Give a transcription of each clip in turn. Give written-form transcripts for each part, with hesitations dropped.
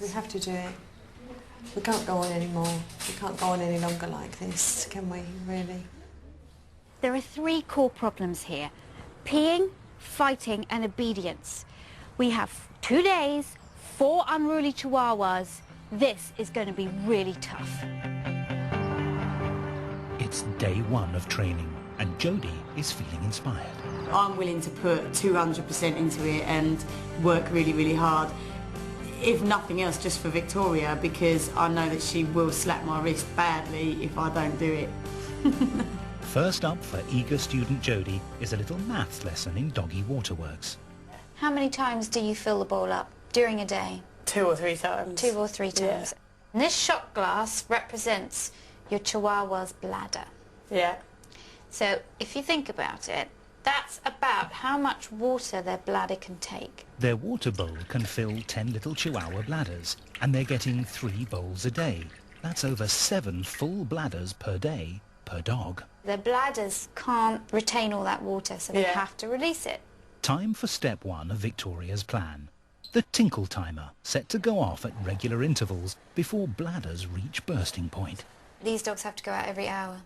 We have to do it. We can't go on anymore. We can't go on any longer like this, can we, really? There are 3 core problems here: peeing, fighting and obedience. We have 2 days, 4 unruly chihuahuas. This is going to be really tough. It's day 1 of training, and Jodie is feeling inspired. I'm willing to put 200% into it and work really, really hard. If nothing else, just for Victoria, because I know that she will slap my wrist badly if I don't do it. First up for eager student Jodie is a little maths lesson in doggy waterworks. How many times do you fill the bowl up during a day? 2 or 3 times. 2 or 3 times. Yeah. And this shot glass represents your chihuahua's bladder. Yeah. So if you think about it, that's about how much water their bladder can take. Their water bowl can fill 10 little chihuahua bladders, and they're getting 3 bowls a day. That's over 7 full bladders per day per dog. Their bladders can't retain all that water, so they have to release it. Time for step 1 of Victoria's plan. The tinkle timer, set to go off at regular intervals before bladders reach bursting point. These dogs have to go out every hour,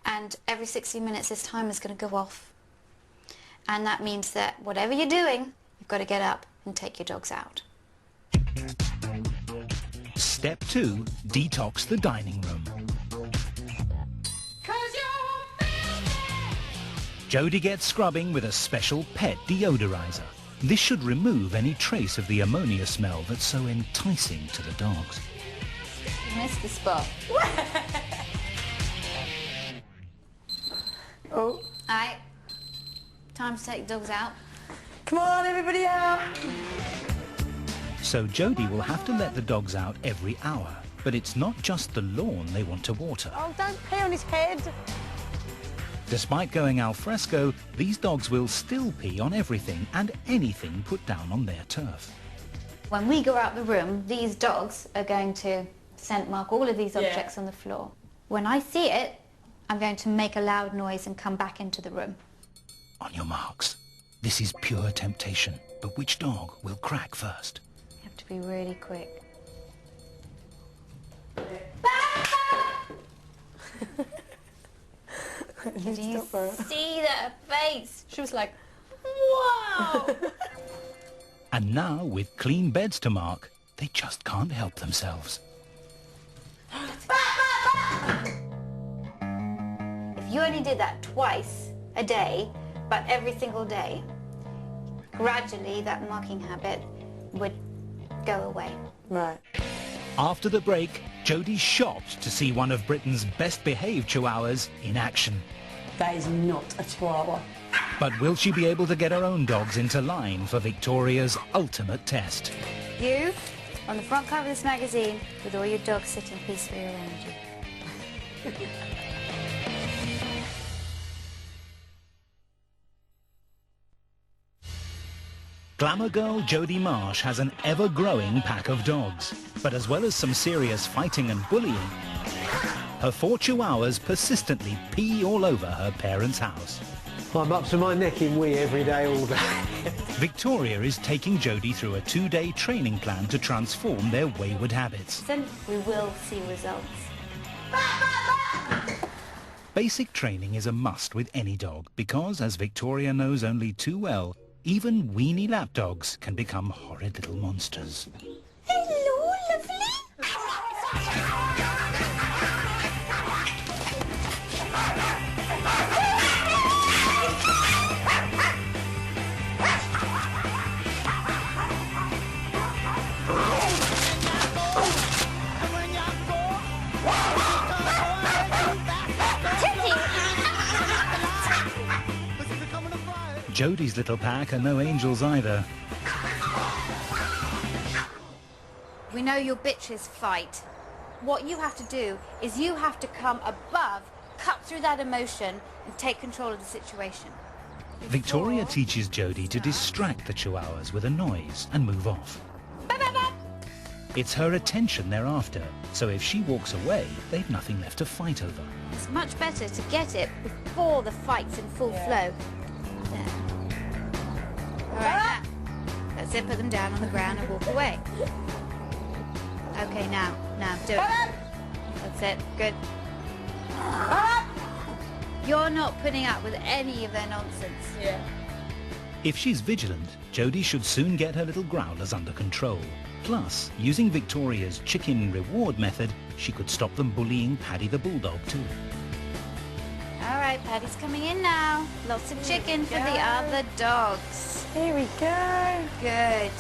and every 60 minutes this timer's going to go off. And that means that whatever you're doing, you've got to get up and take your dogs out. Step 2, detox the dining room. Jodie gets scrubbing with a special pet deodorizer. This should remove any trace of the ammonia smell that's so enticing to the dogs. You missed the spot. Oh. Alright, time to take the dogs out. Come on, everybody out! So Jodie will have to let the dogs out every hour. But it's not just the lawn they want to water. Oh, don't pee on his head! Despite going al fresco, these dogs will still pee on everything and anything put down on their turf. When we go out the room, these dogs are going to scent mark all of these objects on the floor. When I see it, I'm going to make a loud noise and come back into the room. On your marks. This is pure temptation, but which dog will crack first? You have to be really quick. Did you see that face? She was like, wow! And now, with clean beds to mark, they just can't help themselves. If you only did that twice a day, but every single day, gradually that marking habit would go away. right. After the break, Jodie's shocked to see one of Britain's best-behaved chihuahuas in action. That is not a chihuahua. But will she be able to get her own dogs into line for Victoria's ultimate test? You, on the front cover of this magazine, with all your dogs sitting peacefully around you. Glamour girl Jodie Marsh has an ever-growing pack of dogs. But as well as some serious fighting and bullying, her 4 chihuahuas persistently pee all over her parents' house. I'm up to my neck in wee every day, all day. Victoria is taking Jodie through a 2-day training plan to transform their wayward habits. Then we will see results. Basic training is a must with any dog because, as Victoria knows only too well, even weenie lapdogs can become horrid little monsters. Hello, lovely. Jodie's little pack are no angels either. We know your bitches fight. What you have to do is you have to come above, cut through that emotion and take control of the situation. Victoria teaches Jodie to distract the chihuahuas with a noise and move off. It's her attention they're after, so if she walks away, they've nothing left to fight over. It's much better to get it before the fight's in full flow. There. All right, now. That's it, put them down on the ground and walk away. Okay, now, do it. That's it, good. You're not putting up with any of their nonsense. Yeah. If she's vigilant, Jodie should soon get her little growlers under control. Plus, using Victoria's chicken reward method, she could stop them bullying Paddy the bulldog too. All right, Paddy's coming in now. Lots of chicken for the other dogs. Here we go. Good.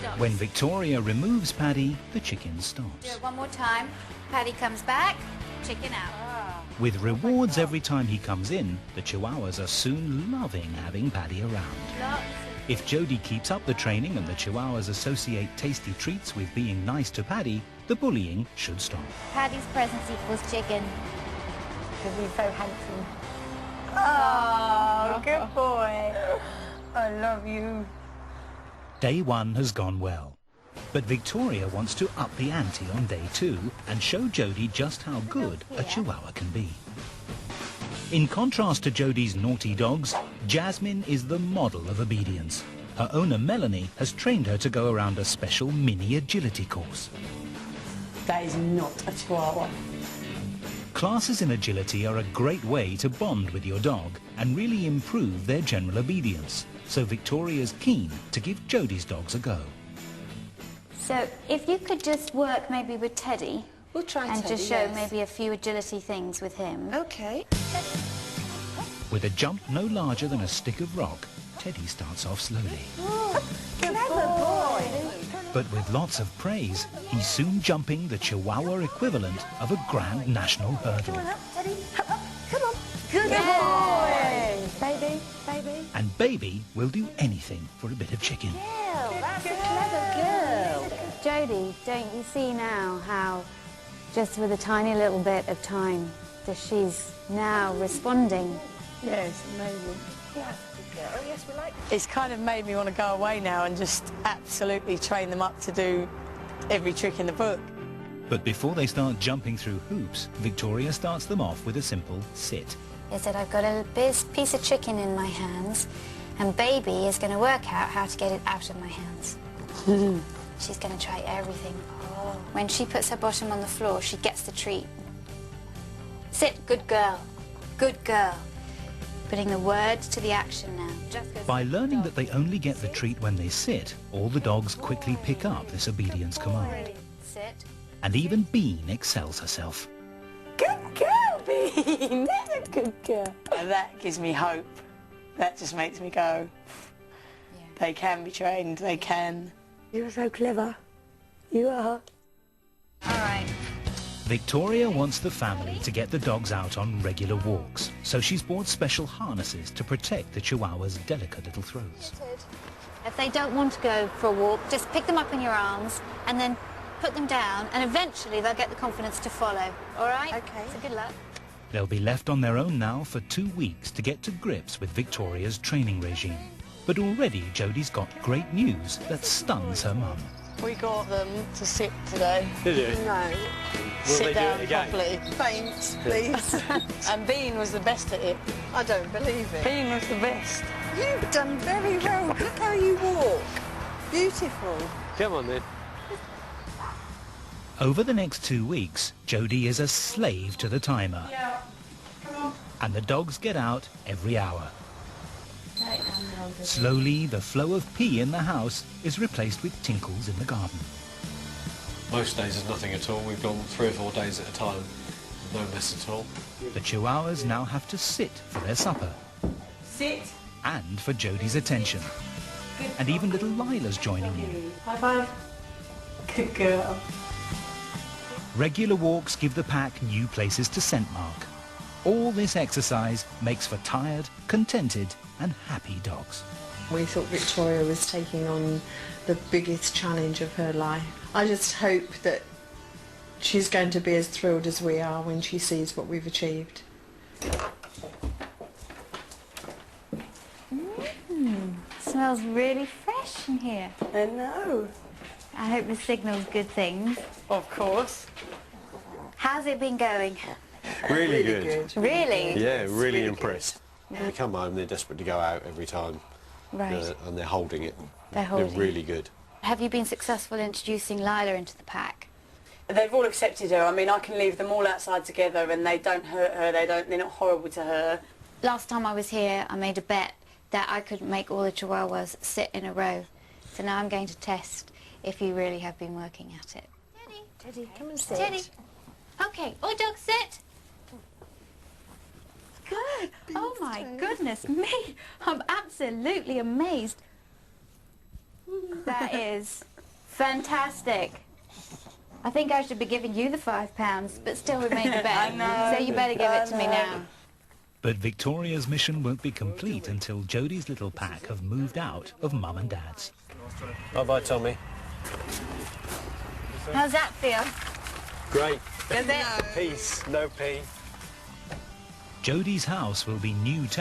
Stop. When Victoria removes Paddy, the chicken Do stops. it one more time. Paddy comes back, chicken out. With rewards every time he comes in, the Chihuahuas are soon loving having Paddy around. Lots. If Jodie keeps up the training and the Chihuahuas associate tasty treats with being nice to Paddy, the bullying should stop. Paddy's presence equals chicken. Because he's so handsome. Oh, good boy. I love you. Day 1 has gone well. But Victoria wants to up the ante on day 2 and show Jodie just how good a Chihuahua can be. In contrast to Jodie's naughty dogs, Jasmine is the model of obedience. Her owner Melanie has trained her to go around a special mini agility course. That is not a Chihuahua. Classes in agility are a great way to bond with your dog and really improve their general obedience. So Victoria's keen to give Jodie's dogs a go. So if you could just work maybe with Teddy. We'll try and Teddy, just show yes. maybe a few agility things with him. Okay. With a jump no larger than a stick of rock, Teddy starts off slowly. Clever boy. But with lots of praise, he's soon jumping the Chihuahua equivalent of a Grand National hurdle. Teddy. Come on. Good boy. Baby, baby. And Baby will do anything for a bit of chicken. That's a clever girl. Jodie, don't you see now how just with a tiny little bit of time that she's now responding? Yes, amazing. Yeah, good girl. Oh, yes, we like It's kind of made me want to go away now and just absolutely train them up to do every trick in the book. But before they start jumping through hoops, Victoria starts them off with a simple sit. Is that I've got a piece of chicken in my hands and Baby is going to work out how to get it out of my hands. She's going to try everything. Oh. When she puts her bottom on the floor, she gets the treat. Sit, good girl. Good girl. Putting the words to the action now. Just goes By learning that they only get the treat when they sit, all the dogs quickly pick up this obedience command. Sit. And even Bean excels herself. Good girl, Bean. That's a good girl. And that gives me hope. That just makes me go, they can be trained, they can. You're so clever. You are. All right. Victoria wants the family to get the dogs out on regular walks, so she's bought special harnesses to protect the Chihuahua's delicate little throats. If they don't want to go for a walk, just pick them up in your arms and then put them down, and eventually they'll get the confidence to follow. All right? Okay. So good luck. They'll be left on their own now for 2 weeks to get to grips with Victoria's training regime. But already Jodie's got great news that stuns her mum. We got them to sit today. Did you? No. Sit down properly. Thanks, please. And Bean was the best at it. I don't believe it. Bean was the best. You've done very well. Look how you walk. Beautiful. Come on then. Over the next 2 weeks, Jodie is a slave to the timer. Yeah. Come on. And the dogs get out every hour. Slowly, the flow of pee in the house is replaced with tinkles in the garden. Most days there's nothing at all. We've gone 3 or 4 days at a time. No mess at all. The Chihuahuas now have to sit for their supper. Sit. And for Jodie's attention. And even little Lila's joining in. High five. Good girl. Regular walks give the pack new places to scent mark. All this exercise makes for tired, contented and happy dogs. We thought Victoria was taking on the biggest challenge of her life. I just hope that she's going to be as thrilled as we are when she sees what we've achieved. Smells really fresh in here. I know. I hope the signal's good things. Of course. How's it been going? Really good. Really? Yeah, really impressed. They come home, they're desperate to go out every time. Right. And they're holding it. They're holding They're really good. Have you been successful in introducing Lila into the pack? They've all accepted her. I mean, I can leave them all outside together and they don't hurt her, they're not horrible to her. Last time I was here, I made a bet that I could make all the Chihuahuas sit in a row. So now I'm going to test if you really have been working at it. Teddy. Teddy, come and sit. Teddy. Okay, all dogs sit. Good. Oh my goodness me. I'm absolutely amazed. That is fantastic. I think I should be giving you the £5, but still we made the bet. I know. So you better give it to me now. But Victoria's mission won't be complete until Jodie's little pack have moved out of Mum and Dad's. Bye-bye, Tommy. How's that feel? Great. Does it? Peace, no pee. Jodie's house will be new